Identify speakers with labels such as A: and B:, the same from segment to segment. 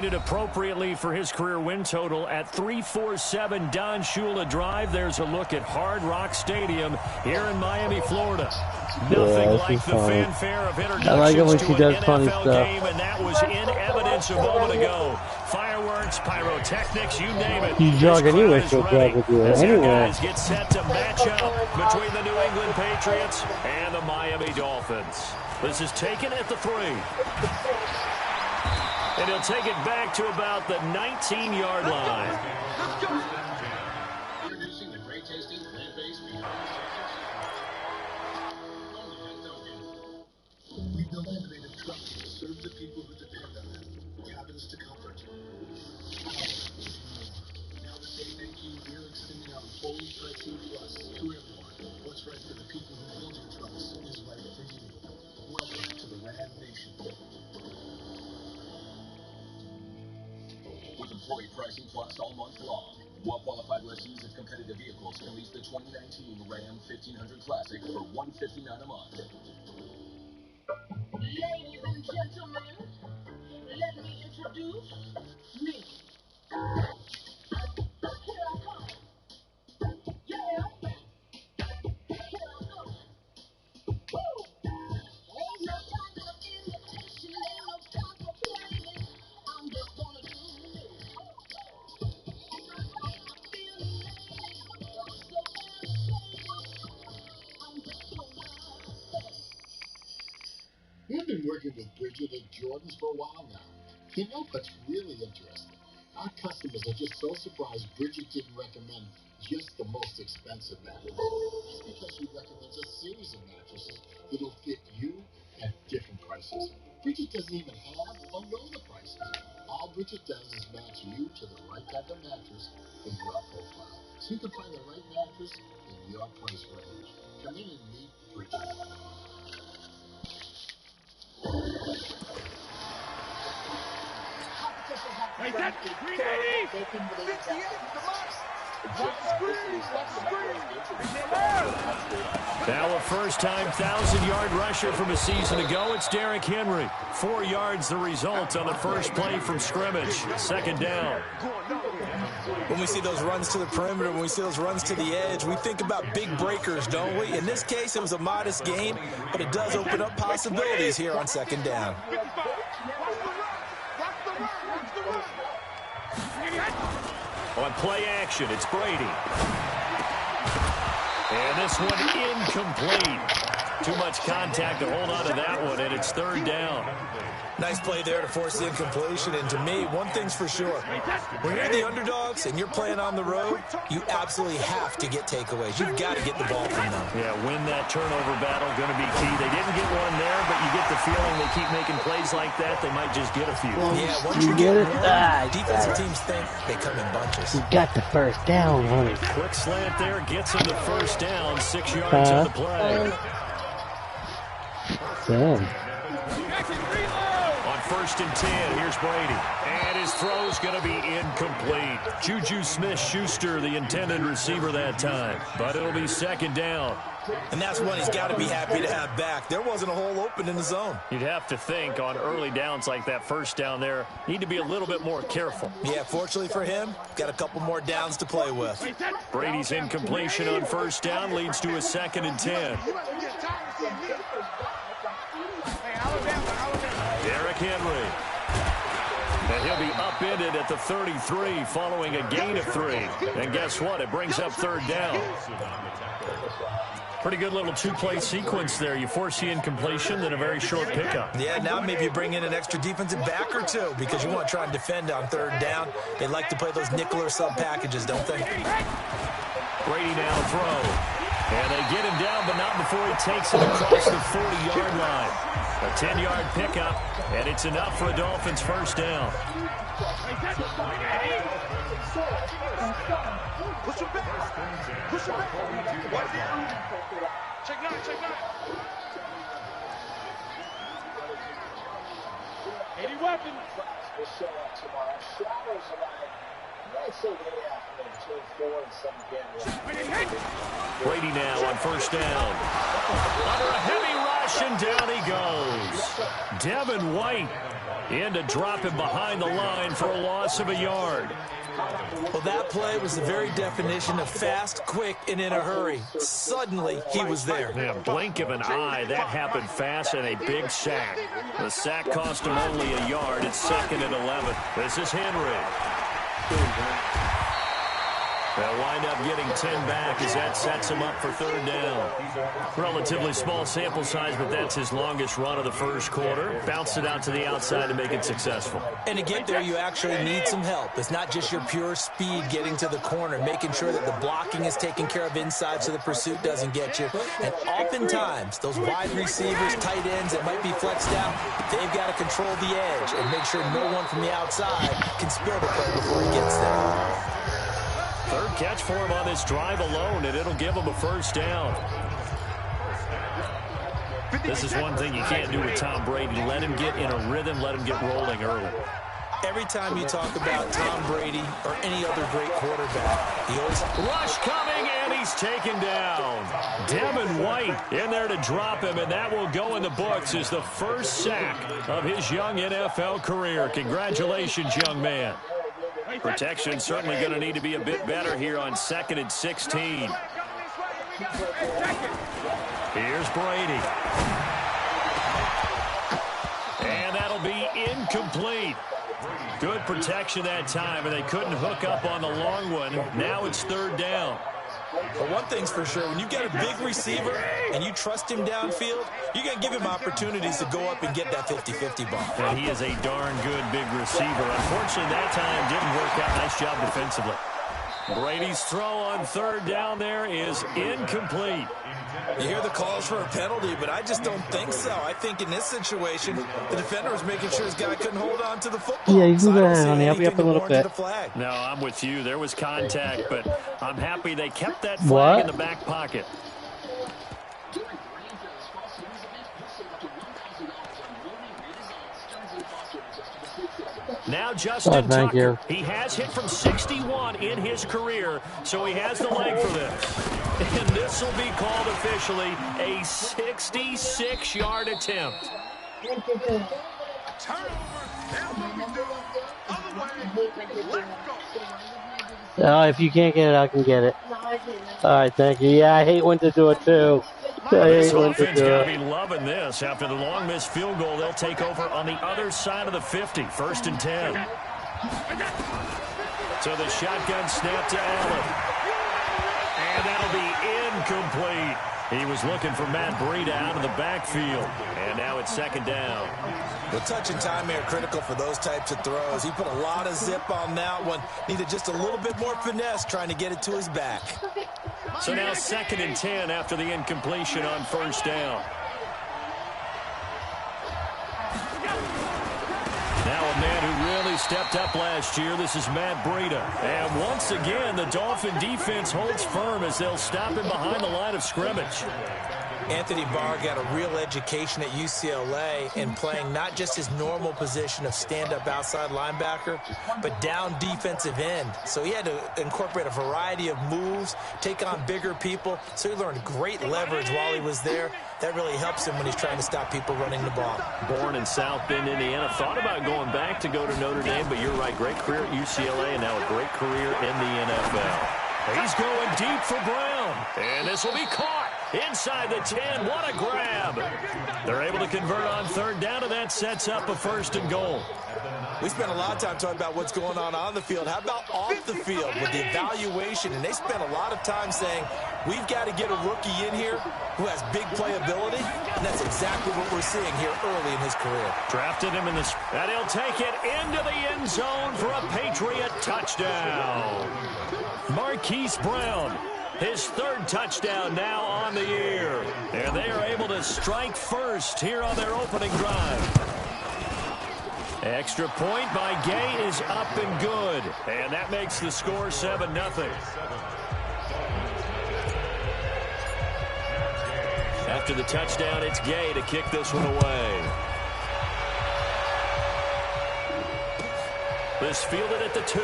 A: Appropriately for his career win total at 347 Don Shula Drive. There's a look at Hard Rock Stadium here in Miami, Florida. Nothing like the fanfare of introductions to an NFL game, and that was in evidence a moment ago. Fireworks, pyrotechnics, you name it.
B: You jog anyway, so glad with you. Anyway,
A: guys get set to match up between the New England Patriots and the Miami Dolphins. This is taken at the 3. And he'll take it back to about the 19-yard line.
C: Introducing the great tasting plant-based meat. We built innovative trucks to serve the people who depend on them. Cabins to comfort. Now that they make you, we're extending our fully pricing plus to everyone. What's right for the people who build your trucks is right for you. Welcome to the Ram Nation. With employee pricing plus all month long, well-qualified lessees of competitive vehicles can lease the 2019 Ram 1500 Classic for $159 a month.
D: Ladies and gentlemen, let me introduce me. Here I come. Yeah. Here I go. Woo! Ain't no time for imitation, ain't no time for playing. I'm just gonna do me.
C: We've been working with Bridget at Jordan's for a while now. You know what's really interesting? Our customers are just so surprised Bridget didn't recommend just the most expensive mattress. That's because she recommends a series of mattresses that'll fit you at different prices. Bridget doesn't even have or know the prices. All Bridget does is match you to the right type of mattress for your profile. So you can find the right mattress in your price range. Come in and meet Bridget.
E: Hey, that's 380! 58!
A: Now a first-time 1,000-yard rusher from a season ago. It's Derrick Henry. 4 yards the result on the first play from scrimmage. Second down.
F: When we see those runs to the perimeter, when we see those runs to the edge, we think about big breakers, don't we? In this case, it was a modest gain, but it does open up possibilities here on second down.
A: On play action, it's Brady. And this one incomplete. Too much contact to hold on to that one, and it's third down.
F: Nice play there to force the incompletion, and to me, one thing's for sure. When you're the underdogs and you're playing on the road, you absolutely have to get takeaways. You've got to get the ball from them.
A: Yeah, win that turnover battle, going to be key. They didn't get one there, but you get the feeling they keep making plays like that, they might just get a few.
F: Yeah, once you get it, defensive teams think they come in bunches.
B: You got the first down, honey.
A: Quick slant there, gets him the first down, 6 yards on the play.
B: Damn.
A: On 1st and 10, here's Brady. And his throw's going to be incomplete. Juju Smith-Schuster, the intended receiver that time. But it'll be second down.
F: And that's one he's got to be happy to have back. There wasn't a hole open in the zone.
A: You'd have to think on early downs like that first down there, need to be a little bit more careful.
F: Yeah, fortunately for him, got a couple more downs to play with.
A: Brady's incompletion on first down leads to a 2nd and 10. Derrick Henry. And he'll be upended at the 33 following a gain of 3. And guess what? It brings up third down. Pretty good little two-play sequence there. You force the incompletion, then a very short pickup.
F: Yeah, now maybe you bring in an extra defensive back or two because you want to try and defend on third down. They like to play those nickel or sub packages, don't they?
A: Brady now throw. And they get him down, but not before he takes it across the 40-yard line. A 10-yard pickup, and it's enough for a Dolphins first down.
E: Push him back. Push him back. Check 9, check 9. 80 weapons.
G: Will show up tomorrow. Shadows arrive nice over the afternoon between 4 and 7 p.m.
A: Brady now on first down. Under a heavy rush, and down he goes. Devin White in to drop him behind the line for a loss of a yard.
F: Well, that play was the very definition of fast, quick, and in a hurry. Suddenly, he was there.
A: Yeah, blink of an eye, that happened fast, and a big sack. The sack cost him only a yard. It's 2nd and 11. This is Henry. They'll wind up getting 10 back as that sets him up for 3rd down. Relatively small sample size, but that's his longest run of the first quarter. Bounced it out to the outside to make it successful.
F: And to get there, you actually need some help. It's not just your pure speed getting to the corner, making sure that the blocking is taken care of inside so the pursuit doesn't get you. And oftentimes, those wide receivers, tight ends that might be flexed out, they've got to control the edge and make sure no one from the outside can spill the play before he gets there.
A: 3rd catch for him on this drive alone, and it'll give him a 1st down. This is one thing you can't do with Tom Brady. Let him get in a rhythm, let him get rolling early.
F: Every time you talk about Tom Brady or any other great quarterback, he always...
A: Rush coming, and he's taken down. Devin White in there to drop him, and that will go in the books as the first sack of his young NFL career. Congratulations, young man. Protection certainly going to need to be a bit better here on 2nd and 16. Here's Brady. And that'll be incomplete. Good protection that time, and they couldn't hook up on the long one. Now it's 3rd down.
F: But one thing's for sure, when you've got a big receiver and you trust him downfield, you're going to give him opportunities to go up and get that 50-50 ball.
A: And he is a darn good big receiver. Unfortunately, that time didn't work out. Nice job defensively. Brady's throw on 3rd down there is incomplete.
F: You hear the calls for a penalty, but I just don't think so. I think in this situation, the defender was making sure his guy couldn't hold on to the football.
B: Yeah, you can go ahead, honey. Help you up a little bit.
A: No, I'm with you. There was contact, but I'm happy they kept that flag in the back pocket. Now Justin Tucker. He has hit from 61 in his career, so he has the leg for this. And this will be called officially a 66-yard attempt.
B: If you can't get it, I can get it. All right, thank you. Yeah, I hate when to do it, too.
A: This offense got to be loving this. After the long missed field goal, they'll take over on the other side of the 50, 1st and 10. So the shotgun snap to Allen. And that'll be incomplete. He was looking for Matt Breida out of the backfield. And now it's 2nd down.
F: The touch and time are critical for those types of throws. He put a lot of zip on that one. Needed just a little bit more finesse trying to get it to his back.
A: So now 2nd and 10 after the incompletion on 1st down. Now a man who really stepped up last year. This is Matt Breida. And once again, the Dolphin defense holds firm as they'll stop him behind the line of scrimmage.
F: Anthony Barr got a real education at UCLA in playing not just his normal position of stand-up outside linebacker, but down defensive end. So he had to incorporate a variety of moves, take on bigger people. So he learned great leverage while he was there. That really helps him when he's trying to stop people running the ball.
A: Born in South Bend, Indiana. Thought about going back to go to Notre Dame, but you're right. Great career at UCLA and now a great career in the NFL. He's going deep for Brown. And this will be caught inside the 10. What a grab. They're able to convert on 3rd down, and that sets up a 1st and goal.
F: We spent a lot of time talking about what's going on the field. How about off the field with the evaluation? And they spent a lot of time saying, we've got to get a rookie in here who has big playability, and that's exactly what we're seeing here early in his career.
A: Drafted him in this, and he'll take it into the end zone for a Patriot touchdown. Marquise Brown, his 3rd touchdown now on the year. And they are able to strike first here on their opening drive. Extra point by Gay is up and good. And that makes the score 7-0. After the touchdown, it's Gay to kick this one away. This fielded at the 2.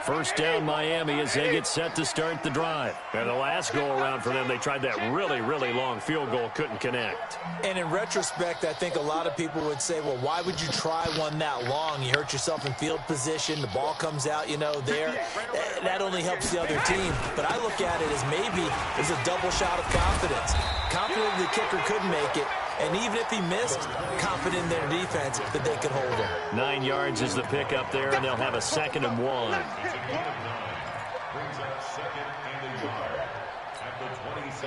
A: First down Miami as they get set to start the drive. And the last go-around for them, they tried that really, really long field goal, couldn't connect.
F: And in retrospect, I think a lot of people would say, well, why would you try one that long? You hurt yourself in field position. The ball comes out, there. That only helps the other team. But I look at it as maybe it's a double shot of confidence. Confident the kicker could make it. And even if he missed, confident in their defense that they could hold him.
A: 9 yards is the pickup there, and they'll have a 2nd and 1.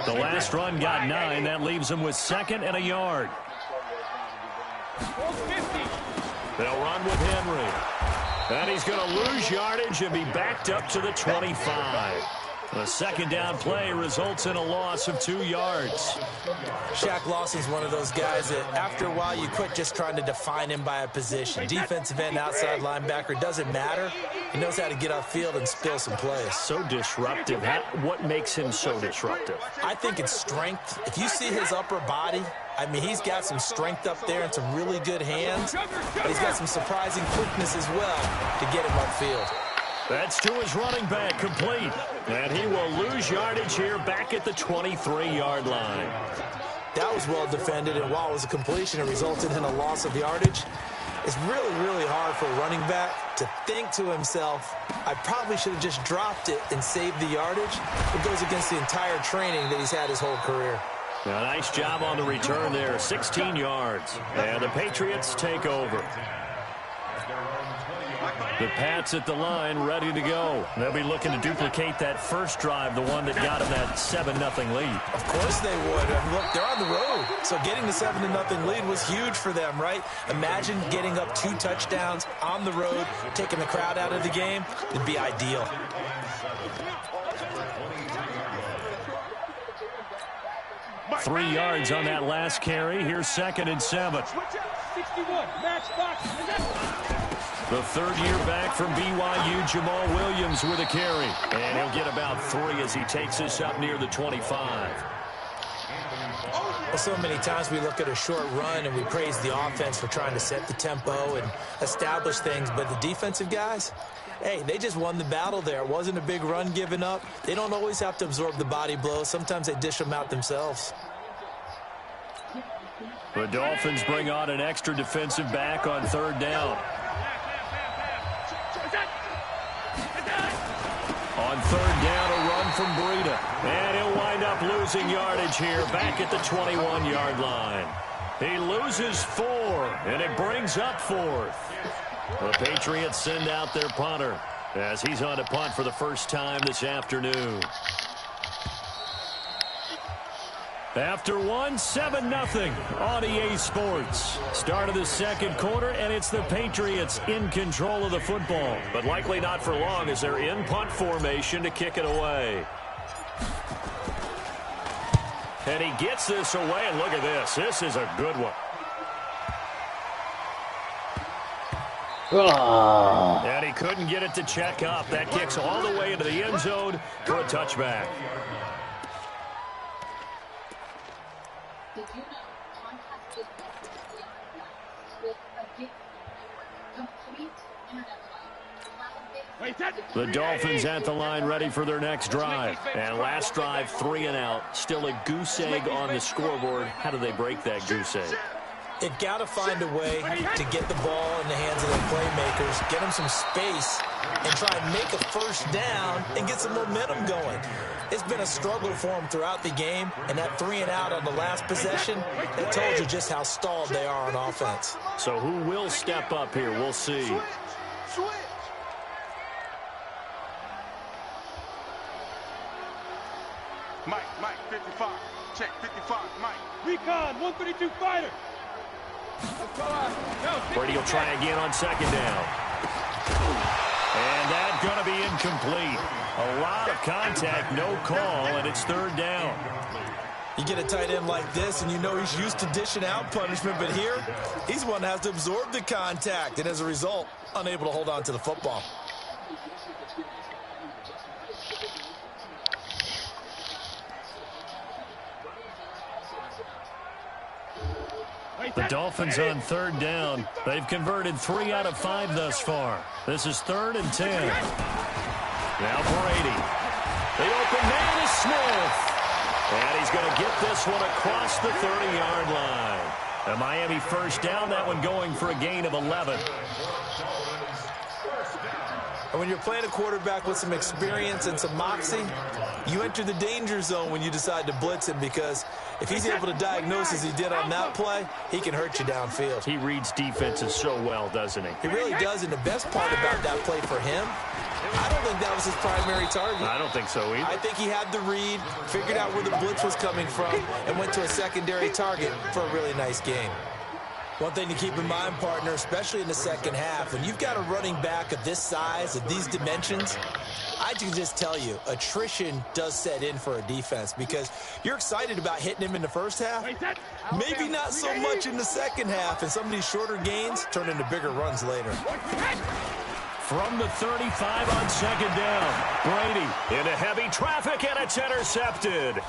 A: The last run got 9. That leaves them with 2nd and a yard. They'll run with Henry. And he's going to lose yardage and be backed up to the 25. The 2nd down play results in a loss of 2 yards.
F: Shaq Lawson's one of those guys that after a while you quit just trying to define him by a position. Defensive end, outside linebacker, doesn't matter. He knows how to get upfield and spill some plays.
A: So disruptive. What makes him so disruptive?
F: I think it's strength. If you see his upper body, I mean, he's got some strength up there and some really good hands. But he's got some surprising quickness as well to get him upfield.
A: That's to his running back, complete. And he will lose yardage here back at the 23-yard line.
F: That was well defended, and while it was a completion, it resulted in a loss of yardage. It's really, really hard for a running back to think to himself, I probably should have just dropped it and saved the yardage. It goes against the entire training that he's had his whole career.
A: Now, nice job on the return there, 16 yards. And the Patriots take over. The Pats at the line, ready to go. They'll be looking to duplicate that first drive, the one that got them that 7-0 lead.
F: Of course they would. Look, they're on the road. So getting the 7-0 lead was huge for them, right? Imagine getting up 2 touchdowns on the road, taking the crowd out of the game. It'd be ideal.
A: Three yards on that last carry. Here's 2nd and 7.
E: 61, match box.
A: The third-year back from BYU, Jamal Williams with a carry. And he'll get about 3 as he takes us up near the 25.
F: Well, so many times we look at a short run and we praise the offense for trying to set the tempo and establish things. But the defensive guys, hey, they just won the battle there. It wasn't a big run given up. They don't always have to absorb the body blows. Sometimes they dish them out themselves.
A: The Dolphins bring on an extra defensive back on 3rd down. On 3rd down, a run from Breida. And he'll wind up losing yardage here back at the 21-yard line. He loses 4, and it brings up 4th. The Patriots send out their punter as he's on to punt for the first time this afternoon. After 7-0 on EA Sports. Start of the 2nd quarter, and it's the Patriots in control of the football. But likely not for long as they're in punt formation to kick it away. And he gets this away, and look at this. This is a good one. And he couldn't get it to check up. That kicks all the way into the end zone for a touchback.
D: Did you know contact fitness with a complete internet line?
A: The Dolphins at the line ready for their next drive. And last drive, 3 and out. Still a goose egg on the scoreboard. How do they break that goose egg?
F: They've got to find a way to get the ball in the hands of their playmakers, get them some space, and try and make a first down and get some momentum going. It's been a struggle for them throughout the game, and that 3 and out on the last possession, that told you just how stalled they are on offense.
A: So who will step up here? We'll see.
E: Mike, 55. Check, 55, Mike. Recon, 132 fighter.
A: Brady will try again on 2nd down. And that's going to be incomplete. A lot of contact, no call, and it's 3rd down.
F: You get a tight end like this, and you know he's used to dishing out punishment, but here, he's one that has to absorb the contact, and as a result, unable to hold on to the football.
A: The Dolphins on third down. They've converted 3 out of 5 thus far. This is 3rd and 10. Now Brady. The open man is Smith. And he's going to get this one across the 30-yard line. A Miami first down, that one going for a gain of 11.
F: And when you're playing a quarterback with some experience and some moxie, you enter the danger zone when you decide to blitz him, because if he's able to diagnose as he did on that play, he can hurt you downfield.
A: He reads defenses so well, doesn't he?
F: He really does, and the best part about that play for him, I don't think that was his primary target.
A: I don't think so either.
F: I think he had the read, figured out where the blitz was coming from, and went to a secondary target for a really nice game. One thing to keep in mind, partner, especially in the second half, when you've got a running back of this size, of these dimensions, I can just tell you, attrition does set in for a defense, because you're excited about hitting him in the first half. Maybe not so much in the second half, and some of these shorter gains turn into bigger runs later.
A: From the 35 on second down, Brady into heavy traffic, and it's intercepted.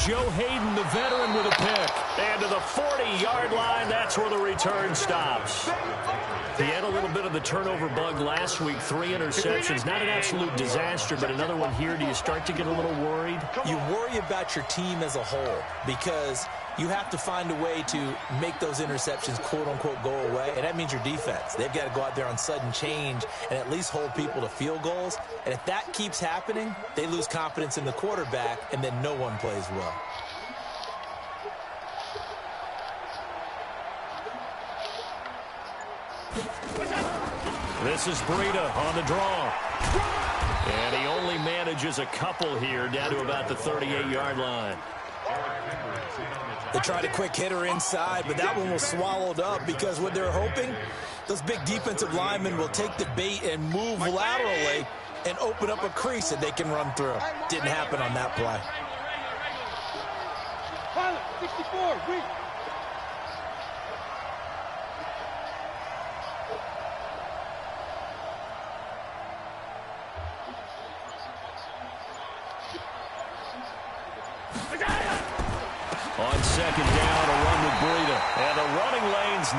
A: Joe Hayden, the veteran, with a pick. And to the 40-yard line, that's where the return stops. He had a little bit of the turnover bug last week, 3 interceptions. Not an absolute disaster, but another one here. Do you start to get a little worried?
F: You worry about your team as a whole, because you have to find a way to make those interceptions, quote-unquote, go away, and that means your defense. They've got to go out there on sudden change and at least hold people to field goals, and if that keeps happening, they lose confidence in the quarterback, and then no one plays well.
A: This is Breida on the draw. And he only manages a couple here, down to about the 38-yard line.
F: They tried a quick hitter inside, but that one was swallowed up, because what they're hoping, those big defensive linemen will take the bait and move laterally and open up a crease that they can run through. Didn't happen on that play.
E: 64, weak.
A: On second down, a run with Breida. And the running lane's